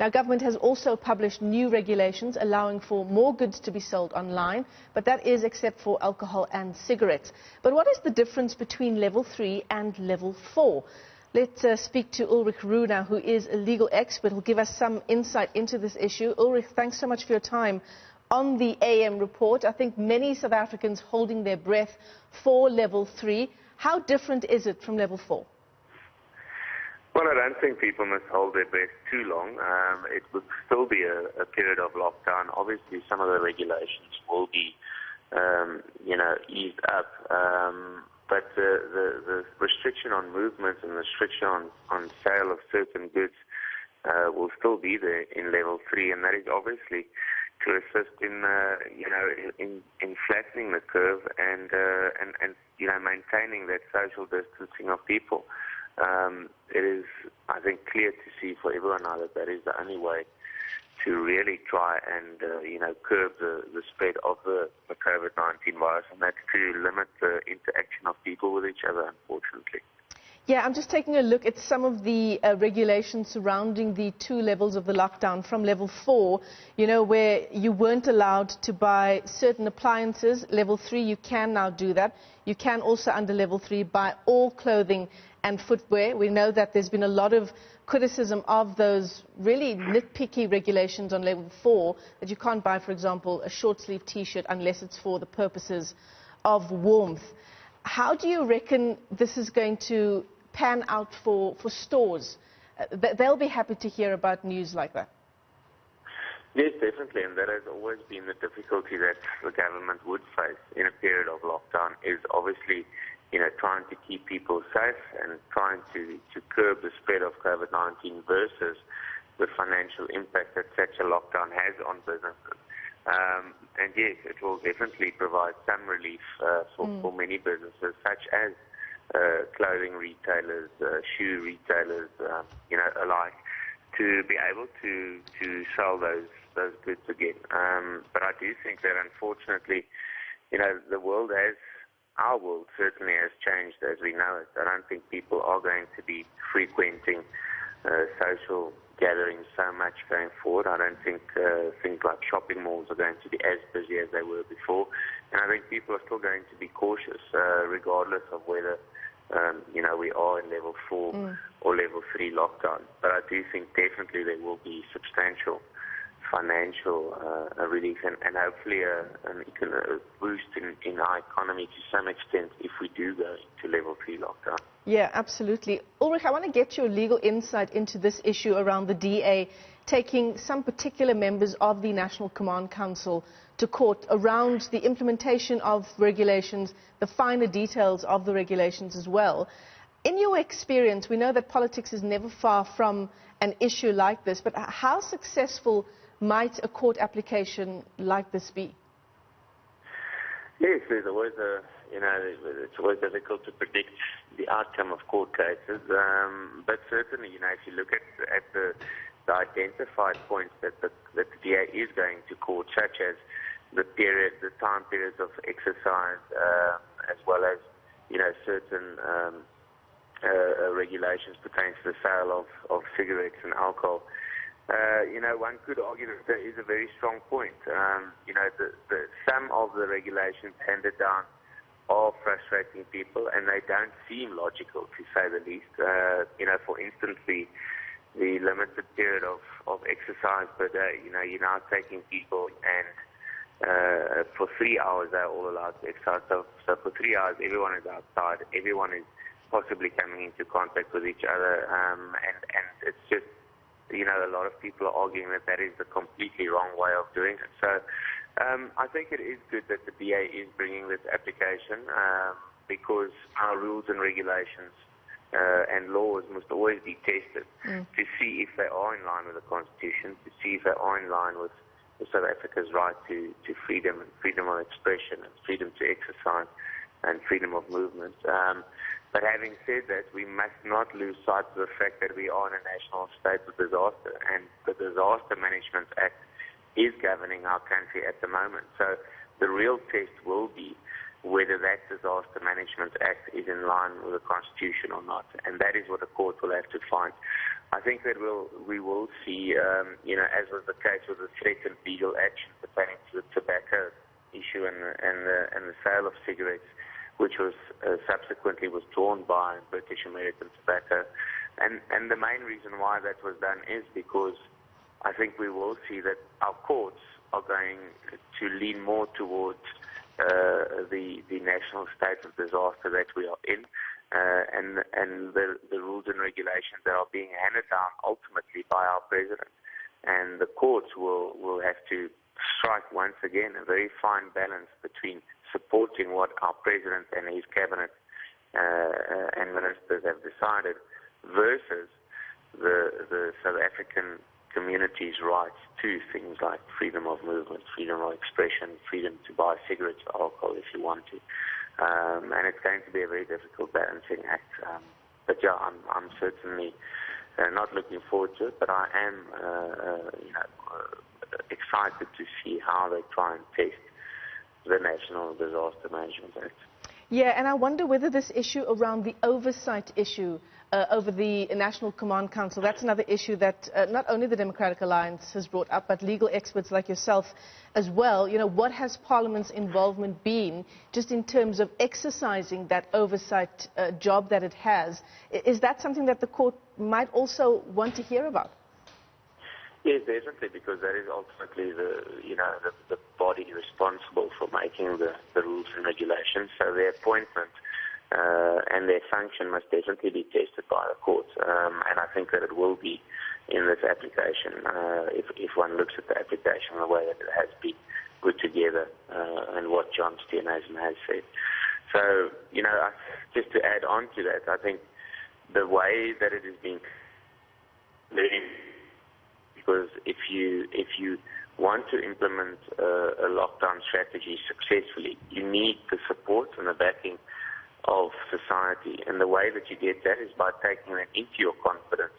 Now, government has also published new regulations allowing for more goods to be sold online, but that is except for alcohol and cigarettes. But what is the difference between level 3 and level 4? Let's speak to Ulrich Roux now, who is a legal expert, who will give us some insight into this issue. Ulrich, thanks so much for your time on the AM report. I think many South Africans holding their breath for level 3. How different is it from level 4? Well, I don't think people must hold their breath too long. It would still be a period of lockdown. Obviously, some of the regulations will be, eased up. But the restriction on movement and restriction on sale of certain goods will still be there in level 3, and that is obviously to assist in flattening the curve and maintaining that social distancing of people. It is, I think, clear to see for everyone now that that is the only way to really try and, curb the spread of the COVID-19 virus, and that's to limit the interaction of people with each other, unfortunately. Yeah, I'm just taking a look at some of the regulations surrounding the 2 levels of the lockdown. From level 4, where you weren't allowed to buy certain appliances. Level 3, you can now do that. You can also, under level 3, buy all clothing and footwear. We know that there's been a lot of criticism of those really nitpicky regulations on level 4, that you can't buy, for example, a short-sleeve T-shirt unless it's for the purposes of warmth. How do you reckon this is going to pan out for stores? They'll be happy to hear about news like that. Yes, definitely, and that has always been the difficulty that the government would face in a period of lockdown, is obviously trying to keep people safe and trying to curb the spread of COVID-19 versus the financial impact that such a lockdown has on businesses. And yes, it will definitely provide some relief for many businesses, such as clothing retailers, shoe retailers, alike, to be able to sell those goods again. But I do think that, unfortunately, our world certainly has changed as we know it. I don't think people are going to be frequenting social gatherings so much going forward. I don't think things like shopping malls are going to be as busy as they were before. And I think people are still going to be cautious, regardless of whether we are in level 4 or level 3 lockdown. But I do think definitely there will be substantial financial relief and hopefully a boost in our economy to some extent if we do go into level 3 lockdown. Yeah, absolutely. Ulrich, I want to get your legal insight into this issue around the DA taking some particular members of the National Command Council to court around the implementation of regulations, the finer details of the regulations as well. In your experience, we know that politics is never far from an issue like this, but how successful might a court application like this be? Yes, there's always it's always difficult to predict the outcome of court cases, but certainly, if you look at the identified points that the DA is going to court, such as the time periods of exercise, as well as certain regulations pertaining to the sale of cigarettes and alcohol. One could argue that there is a very strong point. Some of the regulations handed down are frustrating people, and they don't seem logical, to say the least. For instance, the limited period of exercise per day. You're now taking people and for 3 hours they're all allowed to exercise. So for 3 hours everyone is outside, everyone is possibly coming into contact with each other, and it's just, a lot of people are arguing that is the completely wrong way of doing it. So I think it is good that the DA is bringing this application, because our rules and regulations and laws must always be tested to see if they are in line with the Constitution, to see if they are in line with South Africa's right to freedom and freedom of expression and freedom to exercise and freedom of movement. But having said that, we must not lose sight of the fact that we are in a national state of disaster, and the Disaster Management Act is governing our country at the moment. So the real test will be whether that Disaster Management Act is in line with the Constitution or not, and that is what the court will have to find. I think that we will see, as was the case with the threatened legal action pertaining to the tobacco issue and the sale of cigarettes, which was subsequently withdrawn by British American Tobacco. And the main reason why that was done is because I think we will see that our courts are going to lean more towards the national state of disaster that we are in, and the rules and regulations that are being handed down ultimately by our president. And the courts will have to strike once again a very fine balance between supporting what our president and his cabinet and ministers have decided versus the South African community's rights to things like freedom of movement, freedom of expression, freedom to buy cigarettes or alcohol if you want to. And it's going to be a very difficult balancing act. But yeah, I'm certainly not looking forward to it, but I am excited to see how they try and test the National Disaster Management Act. Yeah, and I wonder whether this issue around the oversight issue over the National Command Council, that's another issue that not only the Democratic Alliance has brought up, but legal experts like yourself as well. You know, what has Parliament's involvement been just in terms of exercising that oversight job that it has? Is that something that the court might also want to hear about? Yes, definitely, because that is ultimately the body responsible for making the rules and regulations. So their appointment and their function must definitely be tested by the courts. And I think that it will be in this application, if one looks at the application, the way that it has been put together and what John Steenhuisen has said. So, just to add on to that, I think the way that it is being because if you want to implement a lockdown strategy successfully, you need the support and the backing of society. And the way that you get that is by taking them into your confidence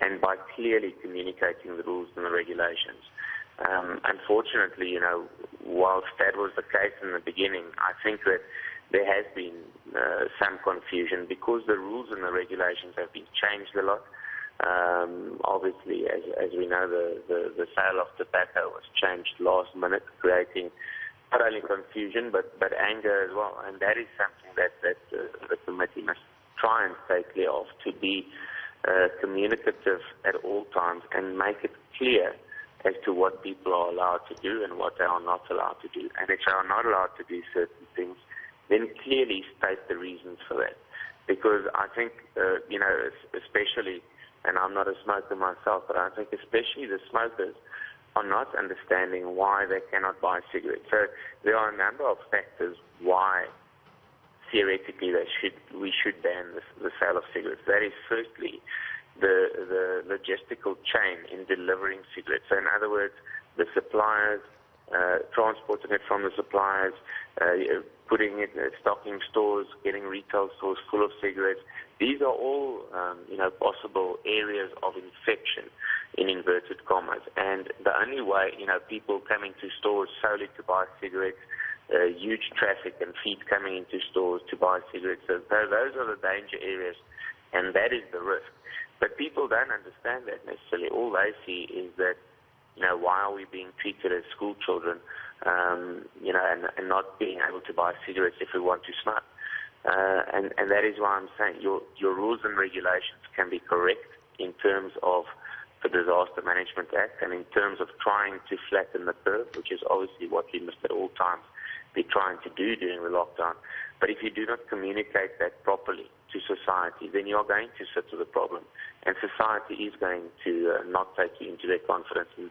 and by clearly communicating the rules and the regulations. Unfortunately, whilst that was the case in the beginning, I think that there has been some confusion because the rules and the regulations have been changed a lot. Obviously, as we know, the sale of tobacco was changed last minute, creating not only confusion but anger as well. And that is something that the committee must try and stay clear of, to be communicative at all times and make it clear as to what people are allowed to do and what they are not allowed to do. And if they are not allowed to do certain things, then clearly state the reasons for that. Because I think, especially, and I'm not a smoker myself, but I think especially the smokers are not understanding why they cannot buy cigarettes. So there are a number of factors why theoretically we should ban the sale of cigarettes. That is firstly the logistical chain in delivering cigarettes. So in other words, the suppliers, transporting it from the suppliers, putting it, stocking stores, getting retail stores full of cigarettes. These are all, possible areas of infection, in inverted commas. And the only way, people coming to stores solely to buy cigarettes, huge traffic and feet coming into stores to buy cigarettes, so those are the danger areas, and that is the risk. But people don't understand that necessarily. All they see is that, why are we being treated as school children, and not being able to buy cigarettes if we want to smoke. And that is why I'm saying your rules and regulations can be correct in terms of the Disaster Management Act and in terms of trying to flatten the curve, which is obviously what we must at all times be trying to do during the lockdown. But if you do not communicate that properly to society, then you are going to sit with the problem. And society is going to not take you into their confidence. And,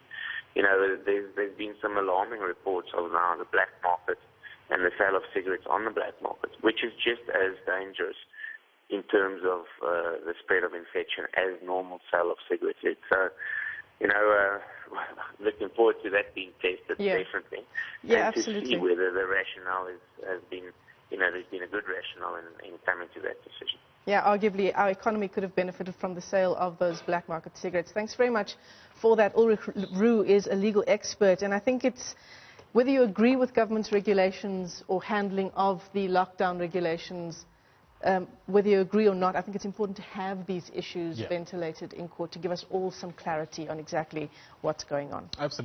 there's been some alarming reports of now the black market and the sale of cigarettes on the black market, which is just as dangerous in terms of the spread of infection as normal sale of cigarettes is. So, looking forward to that being tested, definitely. Yeah, and absolutely. To see whether the rationale has been, there's been a good rationale in coming to that decision. Yeah, arguably our economy could have benefited from the sale of those black market cigarettes. Thanks very much for that. Ulrich Roux is a legal expert, and I think it's, whether you agree with government's regulations or handling of the lockdown regulations, whether you agree or not, I think it's important to have these issues Yeah. ventilated in court to give us all some clarity on exactly what's going on. Absolutely.